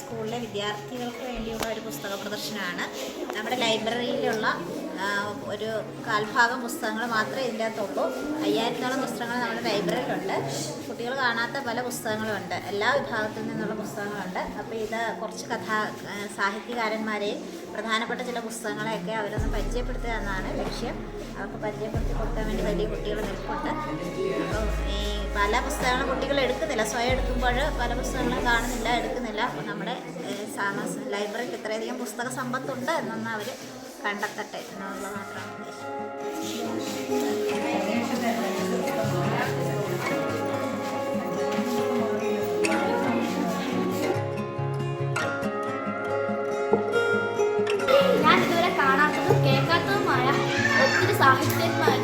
സ്കൂളിലെ വിദ്യാർത്ഥികൾക്ക് വേണ്ടിയുള്ള ഒരു പുസ്തക പ്രദർശനമാണ്. നമ്മുടെ ലൈബ്രറിയിലുള്ള ഒരു കാൽഭാഗം പുസ്തകങ്ങൾ മാത്രമേ ഇതിൻ്റെ അകത്തുള്ളൂ. 5000-ഓളം പുസ്തകങ്ങൾ നമ്മുടെ ലൈബ്രറിയിലുണ്ട്. കുട്ടികൾ കാണാത്ത പല പുസ്തകങ്ങളുമുണ്ട്. എല്ലാ വിഭാഗത്തിൽ നിന്നുള്ള പുസ്തകങ്ങളുണ്ട്. അപ്പോൾ ഇത് കുറച്ച് സാഹിത്യകാരന്മാരെയും പ്രധാനപ്പെട്ട ചില പുസ്തകങ്ങളെയൊക്കെ അവരൊന്ന് പരിചയപ്പെടുത്തുക എന്നാണ് ലക്ഷ്യം. അവർക്ക് പരിചയപ്പെടുത്തി കൊടുക്കാൻ വേണ്ടി വലിയ കുട്ടികൾ നിൽപ്പുണ്ട്. അപ്പോൾ ഈ പല പുസ്തകങ്ങളും കുട്ടികൾ എടുക്കുന്നില്ല, സ്വയം എടുക്കുമ്പോൾ പല പുസ്തകങ്ങളും കാണുന്നില്ല, എടുക്കുന്നില്ല. അപ്പോൾ നമ്മുടെ ലൈബ്രറിക്ക് ഇത്രയധികം പുസ്തക സമ്പത്തുണ്ട് എന്നൊന്ന് അവർ കണ്ടെത്തട്ടെ എന്നുള്ളത് മാത്രമാണ് ഉദ്ദേശം. ഞാൻ ഇതുവരെ കാണാത്തതും കേൾക്കാത്തതുമായ ഒത്തിരി സാഹിത്യന്മാർ